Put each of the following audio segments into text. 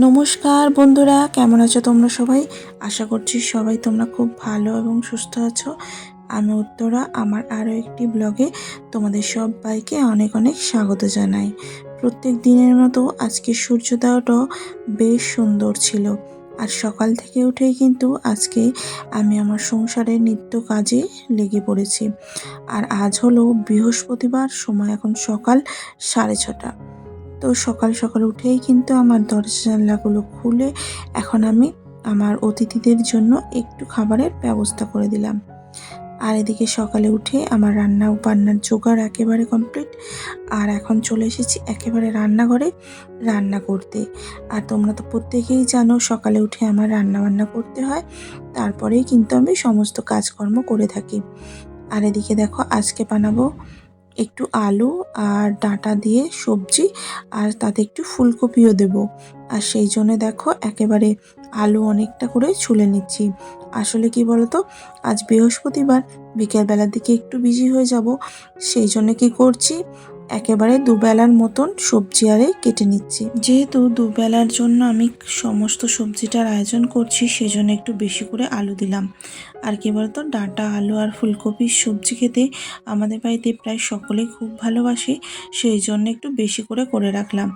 নমস্কার বন্ধুরা, কেমন আছো তোমরা সবাই? আশা করছি সবাই তোমরা খুব ভালো এবং সুস্থ আছো। আমি উত্তরা, আমার আরও একটি ব্লগে তোমাদের সবাইকে অনেক অনেক স্বাগত জানাই। প্রত্যেক দিনের মতো আজকে সূর্যোদয়টাও বেশ সুন্দর ছিল। আর সকাল থেকে উঠেই কিন্তু আজকে আমি আমার সংসারের নিত্য কাজে লেগে পড়েছি। আর আজ হলো বৃহস্পতিবার, সময় এখন সকাল 6:30। তো সকাল সকাল উঠেই কিন্তু আমার দরজা জানলাগুলো খুলে এখন আমি আমার অতিথিদের জন্য একটু খাবারের ব্যবস্থা করে দিলাম। আর এদিকে সকালে উঠে আমার রান্না বান্নার জোগাড় একেবারে কমপ্লিট। আর এখন চলে এসেছি একেবারে রান্নাঘরে রান্না করতে। আর তোমরা তো প্রত্যেকেই জানো সকালে উঠে আমার রান্না বান্না করতে হয়, তারপরেই কিন্তু আমি সমস্ত কাজকর্ম করে থাকি। আর এদিকে দেখো আজকে বানাবো একটু আলু আর ডাঁটা দিয়ে সবজি, আর তাতে একটু ফুলকপিও দেব। আর সেই জন্য দেখো একেবারে আলু অনেকটা করে ছুলে নিচ্ছি। আসলে কি বলতো, আজ বৃহস্পতিবার, বিকেলবেলার দিকে একটু বিজি হয়ে যাব, সেই জন্য কি করছি, একেবারে দুবেলার মতন সবজি আরে কেটে নিচ্ছি। যেহেতু দুবেলার জন্য আমি সমস্ত সবজিটার আয়োজন করছি, সেজন্য একটু বেশি করে আলু দিলাম। আর কি বলতো, ডাঁটা, আলু আর ফুলকপির সবজি খেতে আমাদের বাড়িতে প্রায় সকলেই খুব ভালোবাসে, সেই জন্য একটু বেশি করে রাখলাম।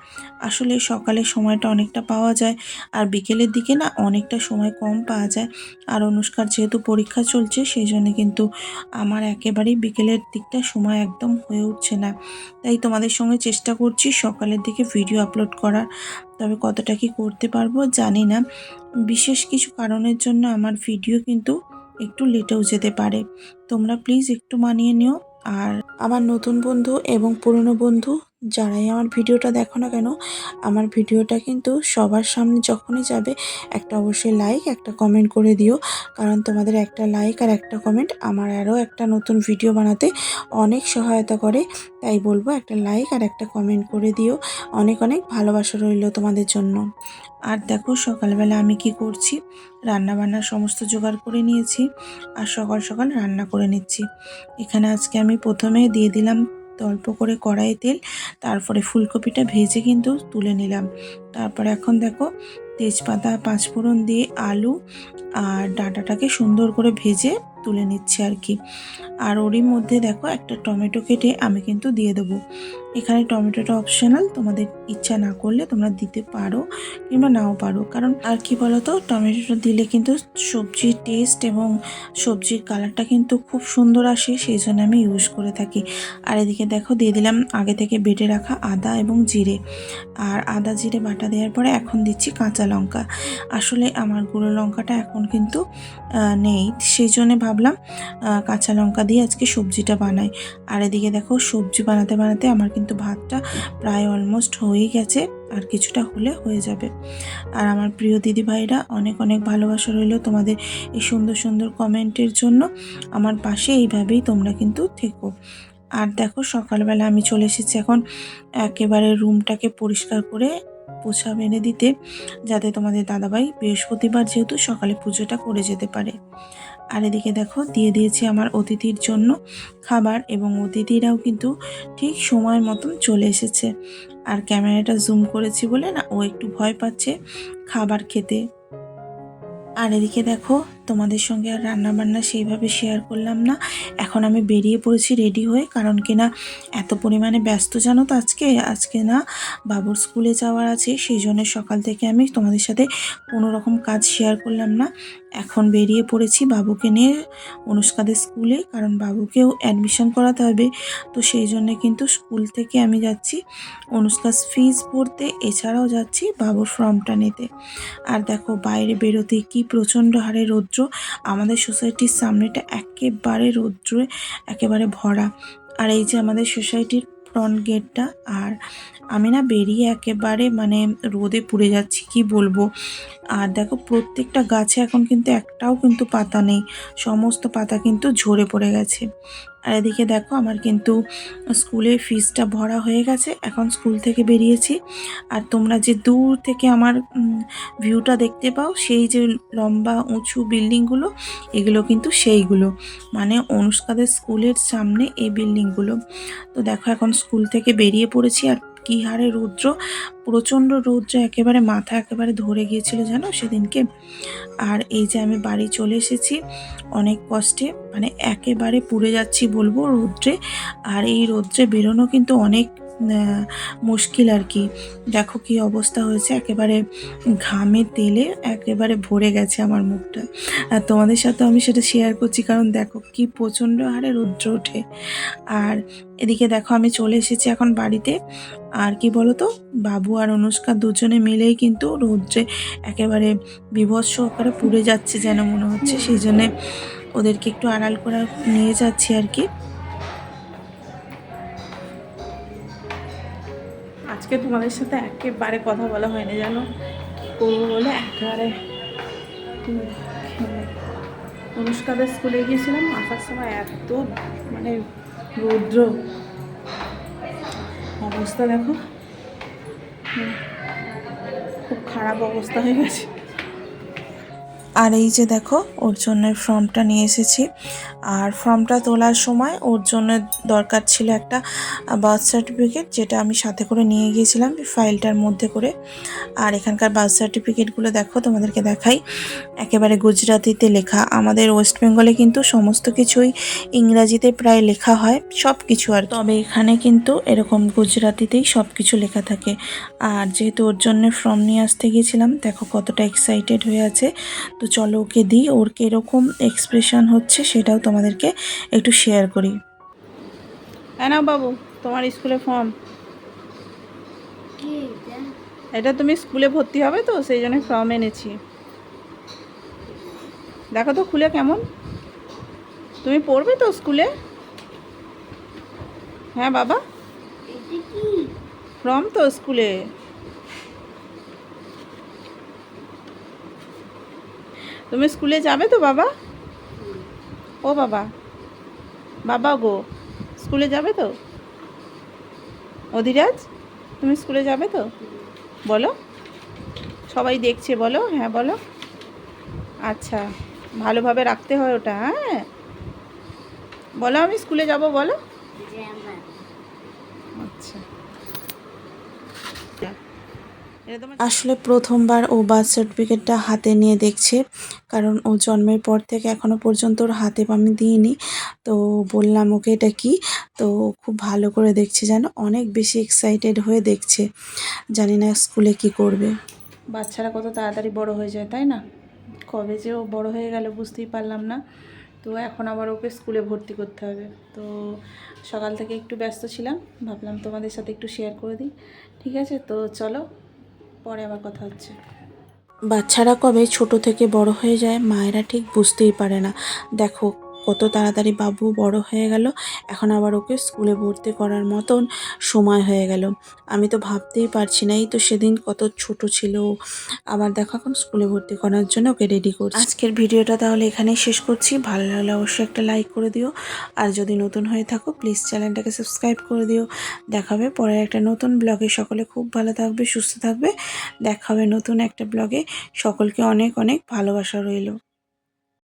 আসলে সকালের সময়টা অনেকটা পাওয়া যায়, আর বিকেলের দিকে না অনেকটা সময় কম পাওয়া যায়। আর অনুষ্কার যেহেতু পরীক্ষা চলছে, সেই জন্য কিন্তু আমার একেবারেই বিকেলের দিকটা সময় একদম হয়ে উঠছে না। তাই তোমাদের সঙ্গে চেষ্টা করছি সকালের দিকে ভিডিও আপলোড করার, তবে কতটা কি করতে পারবো জানি না। বিশেষ কিছু কারণের জন্য আমার ভিডিও কিন্তু একটু লেটেও যেতে পারে, তোমরা প্লিজ একটু মানিয়ে নিও। আর আমার নতুন বন্ধু এবং পুরনো বন্ধু যারাই আমার ভিডিওটা দেখো না কেন, আমার ভিডিওটা কিন্তু সবার সামনে যখনই যাবে একটা অবশ্যই লাইক, একটা কমেন্ট করে দিও। কারণ তোমাদের একটা লাইক আর একটা কমেন্ট আমার আরও একটা নতুন ভিডিও বানাতে অনেক সহায়তা করে। তাই বলবো একটা লাইক আর একটা কমেন্ট করে দিও। অনেক অনেক ভালোবাসা রইল তোমাদের জন্য। আর দেখো সকালবেলা আমি কি করছি, রান্না বান্নার সমস্ত জোগাড় করে নিয়েছি আর সকাল সকাল রান্না করে নিচ্ছি। এখানে আজকে আমি প্রথমে দিয়ে দিলাম অল্প করে কড়াইয়ে তেল, তারপরে ফুলকপিটা ভেজে কিন্তু তুলে নিলাম। তারপরে এখন দেখো তেজপাতা, পাঁচফোড়ন দিয়ে আলু আর ডাঁটাটাকে সুন্দর করে ভেজে তুলে নিচ্ছি আর কি। আর ওরই মধ্যে দেখো একটা টমেটো কেটে আমি কিন্তু দিয়ে দেবো। এখানে টমেটোটা অপশনাল, তোমাদের ইচ্ছা না করলে তোমরা দিতে পারো কিংবা নাও পারো। কারণ আর কি বলতো, টমেটোটা দিলে কিন্তু সবজির টেস্ট এবং সবজির কালারটা কিন্তু খুব সুন্দর আসে, সেই জন্য আমি ইউজ করে থাকি। আর এদিকে দেখো দিয়ে দিলাম আগে থেকে বেটে রাখা আদা এবং জিরে। আর আদা জিরে বাটা দেওয়ার পরে এখন দিচ্ছি কাঁচা লঙ্কা। আসলে আমার গুঁড়ো লঙ্কাটা এখন কিন্তু নেই, সেই জন্য ভাবলাম কাঁচা লঙ্কা দিয়ে আজকে সবজিটা বানাই। আর এদিকে দেখো সবজি বানাতে বানাতে আমার কিন্তু ভাতটা প্রায় অলমোস্ট হয়েই গেছে, আর কিছুটা হলে হয়ে যাবে। আর আমার প্রিয় দিদি ভাইরা অনেক অনেক ভালোবাসা রইল তোমাদের এই সুন্দর সুন্দর কমেন্টের জন্য। আমার পাশে এইভাবেই তোমরা কিন্তু থেকো। আর দেখো সকালবেলা আমি চলে এসেছি এখন একেবারে রুমটাকে পরিষ্কার করে পোছা মেনে দিতে, যাতে তোমাদের দাদাভাই বৃহস্পতিবার যেহেতু সকালে পুজোটা করে যেতে পারে। আর এদিকে দেখো দিয়ে দিয়েছি আমার অতিথির জন্য খাবার, এবং অতিথিরাও কিন্তু ঠিক সময় মতন চলে এসেছে। আর ক্যামেরাটা জুম করেছি বলে না ও একটু ভয় পাচ্ছে খাবার খেতে। আর এদিকে দেখো তোমাদের সঙ্গে আর রান্নাবান্না সেইভাবে শেয়ার করলাম না। এখন আমি বেরিয়ে পড়েছি রেডি হয়ে, কারণ কিনা এত পরিমাণে ব্যস্ত জানো তো আজকে না বাবুর স্কুলে যাওয়ার আছে, সেই জন্য সকাল থেকে আমি তোমাদের সাথে কোনো রকম কাজ শেয়ার করলাম না। এখন বেরিয়ে পড়েছি বাবুকে নিয়ে অনুষ্কাদের স্কুলে, কারণ বাবুকেও অ্যাডমিশন করাতে হবে। তো সেই জন্য কিন্তু স্কুল থেকে আমি যাচ্ছি অনুষ্কার ফিজ ভরতে, এছাড়াও যাচ্ছি বাবুর ফর্মটা নিতে। আর দেখো বাইরে বেরোতে কি প্রচণ্ড হারে রৌদ্র, আমাদের সোসাইটির সামনেটা একেবারে রৌদ্রে একেবারে ভরা। আর এই যে আমাদের সোসাইটির ফ্রন্ট গেটটা, আর আমি না বেরিয়ে একেবারে মানে রোদে পুড়ে যাচ্ছি কি বলবো। আর দেখো প্রত্যেকটা গাছে এখন কিন্তু একটাও কিন্তু পাতা নেই, সমস্ত পাতা কিন্তু ঝরে পড়ে গেছে। আর এদিকে দেখো আমার কিন্তু স্কুলের ফিসটা ভরা হয়ে গেছে, এখন স্কুল থেকে বেরিয়েছি। আর তোমরা যে দূর থেকে আমার ভিউটা দেখতে পাও, সেই যে লম্বা উঁচু বিল্ডিংগুলো, এগুলো কিন্তু সেইগুলো, মানে অনুষ্কাদের স্কুলের সামনে এই বিল্ডিংগুলো। তো দেখো এখন স্কুল থেকে বেরিয়ে পড়েছি, আর কী হারে রৌদ্র, প্রচণ্ড রৌদ্র, একেবারে মাথা একেবারে ধরে গিয়েছিল জানো সেদিনকে। আর এই যে আমি বাড়ি চলে এসেছি অনেক কষ্টে, মানে একেবারে পুড়ে যাচ্ছি বলবো রৌদ্রে। আর এই রৌদ্রে বেরোনো কিন্তু অনেক মুশকিল আর কি। দেখো কি অবস্থা হয়েছে, একেবারে ঘামে তেলে একেবারে ভরে গেছে আমার মুখটা। আর তোমাদের সাথে আমি সেটা শেয়ার করছি, কারণ দেখো কি প্রচণ্ড হারে রৌদ্র ওঠে। আর এদিকে দেখো আমি চলে এসেছি এখন বাড়িতে। আর কি বলতো, বাবু আর অনুষ্কা দুজনে মিলেই কিন্তু রৌদ্রে একেবারে বিভৎস আকারে পুড়ে যাচ্ছে যেন মনে হচ্ছে, সেই জন্যে ওদেরকে একটু আড়াল করে নিয়ে যাচ্ছি আর কি। আজকে তোমাদের সাথে একেবারে কথা বলা হয়নি জানো, কী করবো বলে একেবারে অনুষ্কাদের স্কুলে গিয়েছিলাম, আসার সময় এত মানে রৌদ্র অবস্থা দেখো, খুব খারাপ অবস্থা হয়ে গেছে। আর এই যে দেখো ওর জন্য ফর্মটা নিয়ে এসেছি। আর ফর্মটা তোলার সময় ওর জন্য দরকার ছিল একটা বার্থ সার্টিফিকেট, যেটা আমি সাথে করে নিয়ে গিয়েছিলাম ফাইলটার মধ্যে করে। আর এখানকার বার্থ সার্টিফিকেটগুলো দেখো তোমাদেরকে দেখাই, একেবারে গুজরাটিতে লেখা। আমাদের ওয়েস্ট বেঙ্গলে কিন্তু সমস্ত কিছুই ইংরাজিতে প্রায় লেখা হয়, সব কিছু আর, তবে এখানে কিন্তু এরকম গুজরাটিতেই সব কিছু লেখা থাকে। আর যেহেতু ওর জন্য ফর্ম নিয়ে আসতে গিয়েছিলাম, দেখো কতটা এক্সাইটেড হয়ে আছে। তো চলো ওকে দিই, ওর কীরকম এক্সপ্রেশন হচ্ছে সেটাও তোমাদেরকে একটু শেয়ার করি। হ্যাঁ না বাবু, তোমার স্কুলে ফর্ম, এটা তুমি স্কুলে ভর্তি হবে তো সেই জন্য ফর্ম এনেছি। দেখো তো খুলে কেমন, তুমি পড়বে তো স্কুলে? হ্যাঁ বাবা, ফর্ম তো স্কুলে। তুমি স্কুলে যাবে তো বাবা? ও বাবা, বাবা গো, স্কুলে যাবে তো? অধিরাজ, তুমি স্কুলে যাবে তো? বলো, সবাই দেখছে, বলো হ্যাঁ বলো। আচ্ছা, ভালোভাবে রাখতে হয় ওটা, হ্যাঁ বলো আমি স্কুলে যাব বলো। আচ্ছা, আসলে প্রথমবার ও বার্থ সার্টিফিকেটটা হাতে নিয়ে দেখছে, কারণ ও জন্মের পর থেকে এখনো পর্যন্ত ওর হাতে আমি দিইনি। তো বললাম ওকে এটা কি, তো খুব ভালো করে দেখছে, যেন অনেক বেশি এক্সাইটেড হয়ে দেখছে। জানি না স্কুলে কি করবে। বাচ্চারা কত তাড়াতাড়ি বড় হয়ে যায় তাই না, কবে যে ও বড় হয়ে গেল বুঝতেই পারলাম না। তো এখন আবার ওকে স্কুলে ভর্তি করতে হবে। তো সকাল থেকে একটু ব্যস্ত ছিলাম, ভাবলাম তোমাদের সাথে একটু শেয়ার করে দিই। ঠিক আছে, তো চলো পরে আবার কথা হচ্ছে। বাচ্চারা কবে ছোট থেকে বড় হয়ে যায় মায়েরা ঠিক বুঝতেই পারে না। দেখো কত তাড়াতাড়ি বাবু বড় হয়ে গেল, এখন আবার ওকে স্কুলে ভর্তি করার মতন সময় হয়ে গেল। আমি তো ভাবতেই পারছি না, এই তো সেদিন কত ছোট ছিল, আবার দেখো এখন স্কুলে ভর্তি করার জন্য ওকে রেডি করছি। আজকের ভিডিওটা তাহলে এখানেই শেষ করছি, ভালো লাগলে অবশ্যই একটা লাইক করে দিও। আর যদি নতুন হয়ে থাকো প্লিজ চ্যানেলটাকে সাবস্ক্রাইব করে দিও। দেখাবে পরের একটা নতুন ব্লগে, সকলে খুব ভালো থাকবে, সুস্থ থাকবে। দেখা হবে নতুন একটা ব্লগে, সকলকে অনেক অনেক ভালোবাসা রইল।